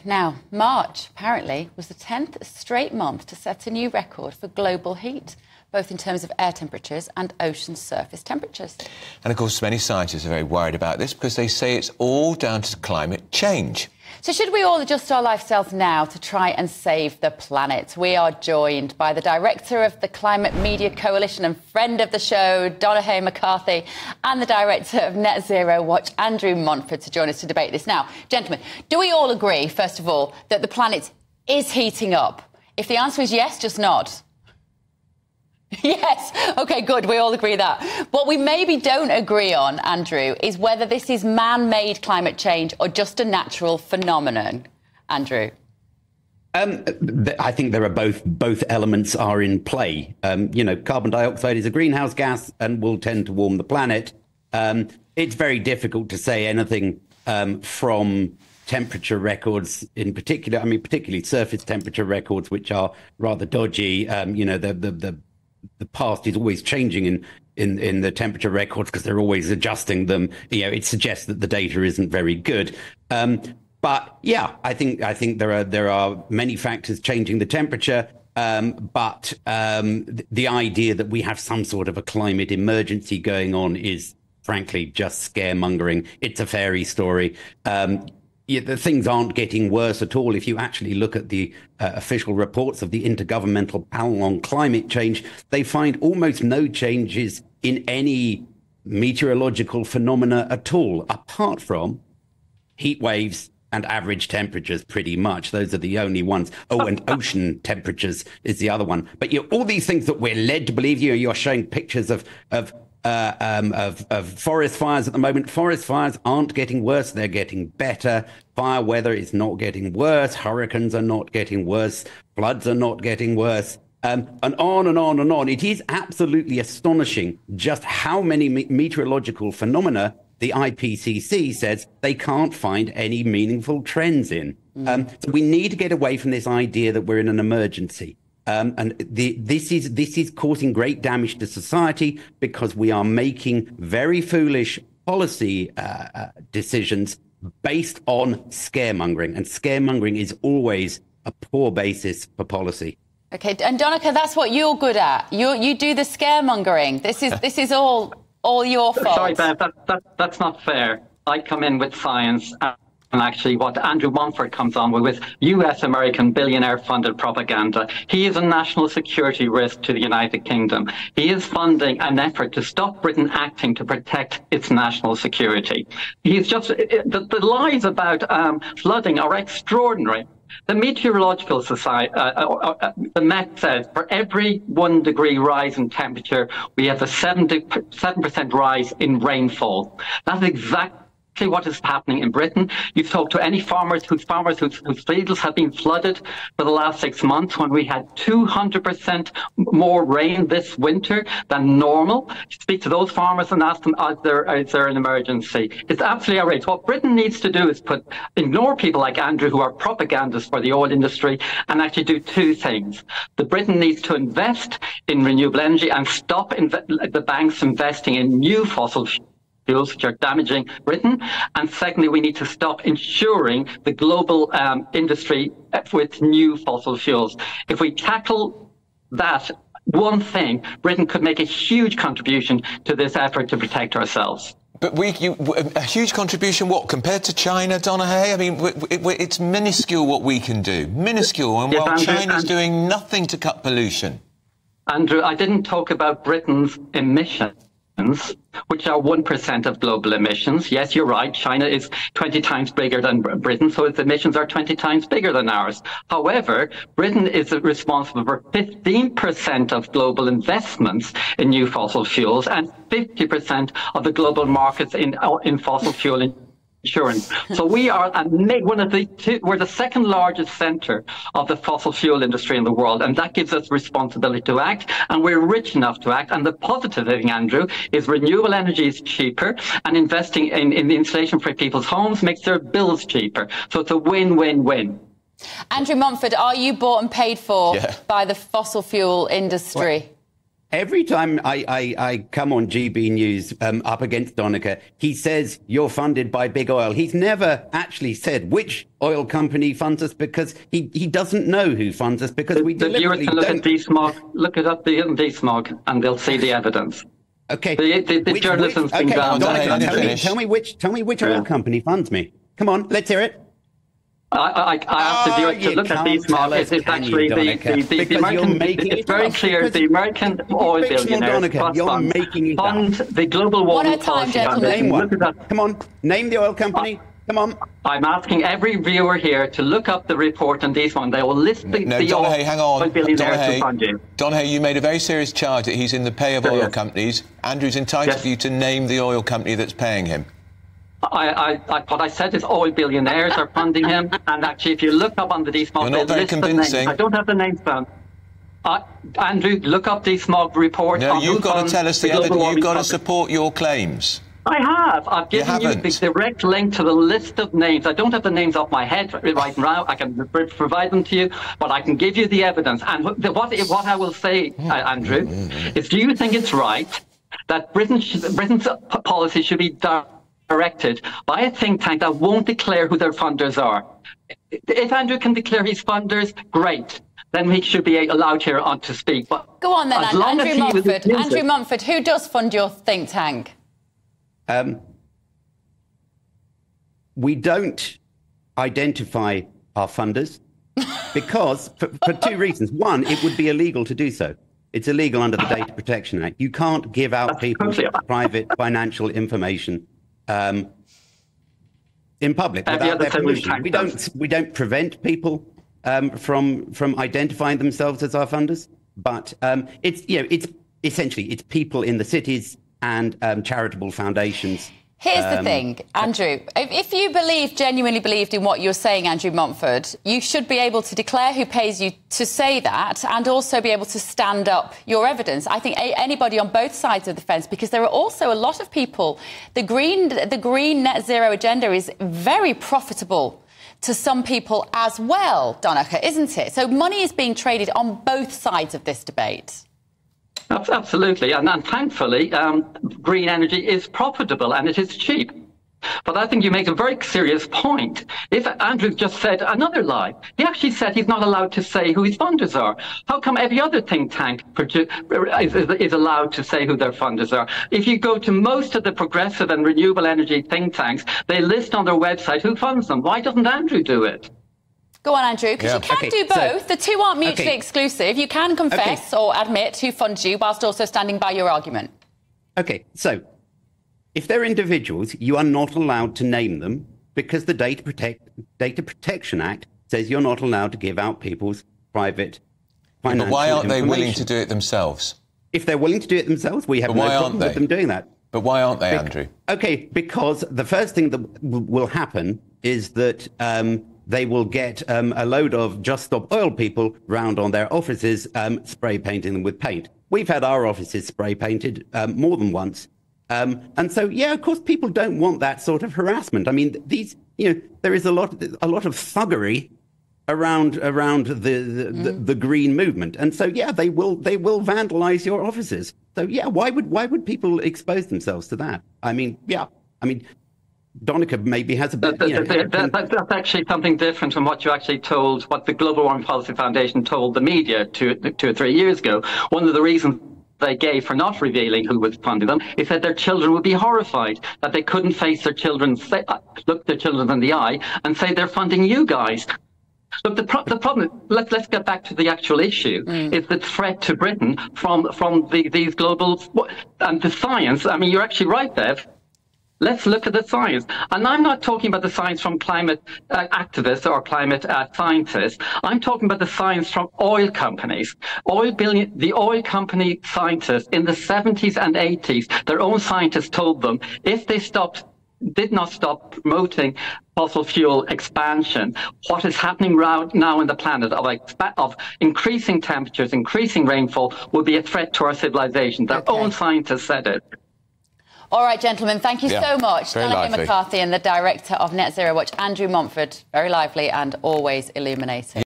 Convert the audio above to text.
Now, March, apparently, was the 10th straight month to set a new record for global heat, both in terms of air temperatures and ocean surface temperatures. And, of course, many scientists are very worried about this because they say it's all down to climate change. So should we all adjust our lifestyles now to try and save the planet? We are joined by the director of the Climate Media Coalition and friend of the show, Donnachadh McCarthy, and the director of Net Zero Watch, Andrew Montford, to join us to debate this. Now, gentlemen, do we all agree, first of all, that the planet is heating up? If the answer is yes, just nod. Yes. OK, good. We all agree that. What we maybe don't agree on, Andrew, is whether this is man-made climate change or just a natural phenomenon. Andrew? I think there are both elements are in play. Carbon dioxide is a greenhouse gas and will tend to warm the planet. It's very difficult to say anything from temperature records in particular. I mean, particularly surface temperature records, which are rather dodgy. The past is always changing in the temperature records because they're always adjusting them. It suggests that the data isn't very good. But yeah, I think there are many factors changing the temperature. But the idea that we have some sort of a climate emergency going on is, frankly, just scaremongering. It's a fairy story. The things aren't getting worse at all. If you actually look at the official reports of the Intergovernmental Panel on Climate Change, they find almost no changes in any meteorological phenomena at all, apart from heat waves and average temperatures, pretty much. Those are the only ones. Oh, and ocean temperatures is the other one. But all these things that we're led to believe, you're showing pictures of forest fires at the moment. Forest fires aren't getting worse, they're getting better. Fire weather is not getting worse. Hurricanes are not getting worse. Floods are not getting worse. And on and on and on. It is absolutely astonishing just how many meteorological phenomena the IPCC says they can't find any meaningful trends in. So we need to get away from this idea that we're in an emergency. This is causing great damage to society because we are making very foolish policy decisions based on scaremongering. And scaremongering is always a poor basis for policy. OK, and Donnachadh, that's what you're good at. You do the scaremongering. This is all your fault. Sorry, Bev, that's not fair. I come in with science. And actually what Andrew Montford comes on with US-American billionaire-funded propaganda. He is a national security risk to the United Kingdom. He is funding an effort to stop Britain acting to protect its national security. He's just the lies about flooding are extraordinary. The Meteorological Society, the Met says, for every 1 degree rise in temperature, we have a 7% rise in rainfall. That's exactly what is happening in Britain. You've talked to any farmers whose fields have been flooded for the last 6 months, when we had 200% more rain this winter than normal. Speak to those farmers and ask them, is there an emergency? It's absolutely outrageous. What Britain needs to do is ignore people like Andrew, who are propagandists for the oil industry, and actually do two things. Britain needs to invest in renewable energy and stop the banks investing in new fossil fuels, which are damaging Britain. And secondly, we need to stop insuring the global industry with new fossil fuels. If we tackle that one thing, Britain could make a huge contribution to this effort to protect ourselves. But a huge contribution, what, compared to China, Donnachadh? I mean, it's minuscule what we can do. Minuscule, and while China's doing nothing to cut pollution. Andrew, I didn't talk about Britain's emissions, which are 1% of global emissions. Yes, you're right. China is 20 times bigger than Britain, so its emissions are 20 times bigger than ours. However, Britain is responsible for 15% of global investments in new fossil fuels and 50% of the global markets in fossil fuel insurance. So we are we're the second largest centre of the fossil fuel industry in the world, and that gives us responsibility to act, and we're rich enough to act. And the positive thing, Andrew, is renewable energy is cheaper, and investing in the insulation for people's homes makes their bills cheaper. So it's a win-win-win. Andrew Montford, are you bought and paid for by the fossil fuel industry? Every time I come on GB News up against Donnachadh, he says you're funded by big oil. He's never actually said which oil company funds us, because he doesn't know who funds us, because we deliberately don't. Look at DSMOG, look it up, the DSMOG, and they'll see the evidence. Okay. The journalism's been down. Tell me which oil company funds me. Come on, let's hear it. I have to look at these markets. It's actually the American. It's very clear. The American oil billionaires fund the global warming policy. Name one. Come on, name the oil company. Come on. I'm asking every viewer here to look up the report on these one. They will list the Donnachadh, hang on. oil billionaires who fund you. Donnachadh, you made a very serious charge that he's in the pay of oil companies. Andrew's entitled for you to name the oil company that's paying him. What I said is oil billionaires are funding him, and actually, if you look up on the DSMOG, you're not very convincing. I don't have the names down. Andrew, look up the DSMOG report. No, you've got to tell us the evidence. You've got to support your claims. I have. I've given you the direct link to the list of names. I don't have the names off my head right now. I can provide them to you, but I can give you the evidence. And what I will say, Andrew, is, do you think it's right that Britain's policy should be directed by a think tank that won't declare who their funders are? If Andrew can declare his funders, great. Then he should be allowed here on to speak. But go on then, Andrew Montford. Andrew Montford, who does fund your think tank? We don't identify our funders because for two reasons. One, it would be illegal to do so. It's illegal under the Data Protection Act. You can't give out people's private financial information in public without their permission. We don't prevent people from identifying themselves as our funders, but it's essentially it's people in the cities and charitable foundations. Here's the thing, Andrew. If you genuinely believed in what you're saying, Andrew Montford, you should be able to declare who pays you to say that, and also be able to stand up your evidence. I think anybody on both sides of the fence, because there are also a lot of people. The green net zero agenda is very profitable to some people as well, Donnachadh, isn't it? So money is being traded on both sides of this debate. Absolutely, and thankfully, green energy is profitable and it is cheap. But I think you make a very serious point. If Andrew just said another lie, he actually said he's not allowed to say who his funders are. How come every other think tank is allowed to say who their funders are? If you go to most of the progressive and renewable energy think tanks, they list on their website who funds them. Why doesn't Andrew do it? Go on, Andrew, because you can do both. The two aren't mutually exclusive. You can confess or admit who funds you whilst also standing by your argument. OK, so if they're individuals, you are not allowed to name them because the Data Protection Act says you're not allowed to give out people's private financial information. But why aren't they willing to do it themselves? If they're willing to do it themselves, we have no problem with them doing that. But why aren't they, Andrew? OK, because the first thing that will happen is that they will get a load of Just Stop Oil people round on their offices, spray painting them with paint. We've had our offices spray painted more than once. And so, yeah, of course, people don't want that sort of harassment. I mean, there is a lot of thuggery around the green movement. And so, yeah, they will vandalize your offices. So, yeah, why would people expose themselves to that? I mean, Donnachadh maybe has a bit... That's actually something different from what you actually told, what the Global Warming Policy Foundation told the media 2 or 3 years ago. One of the reasons they gave for not revealing who was funding them is that their children would be horrified, that they couldn't face their children, look their children in the eye and say they're funding you guys. Look, the problem, let's get back to the actual issue, is the threat to Britain from these global... And the science, I mean, you're actually right, Bev. Let's look at the science. And I'm not talking about the science from climate activists or climate scientists. I'm talking about the science from oil companies. The oil company scientists in the 70s and 80s, their own scientists told them if they did not stop promoting fossil fuel expansion, what is happening now in the planet of increasing temperatures, increasing rainfall, will be a threat to our civilization. Their own scientists said it. All right, gentlemen, thank you so much. Donnachadh McCarthy and the director of Net Zero Watch, Andrew Montford. Very lively and always illuminating.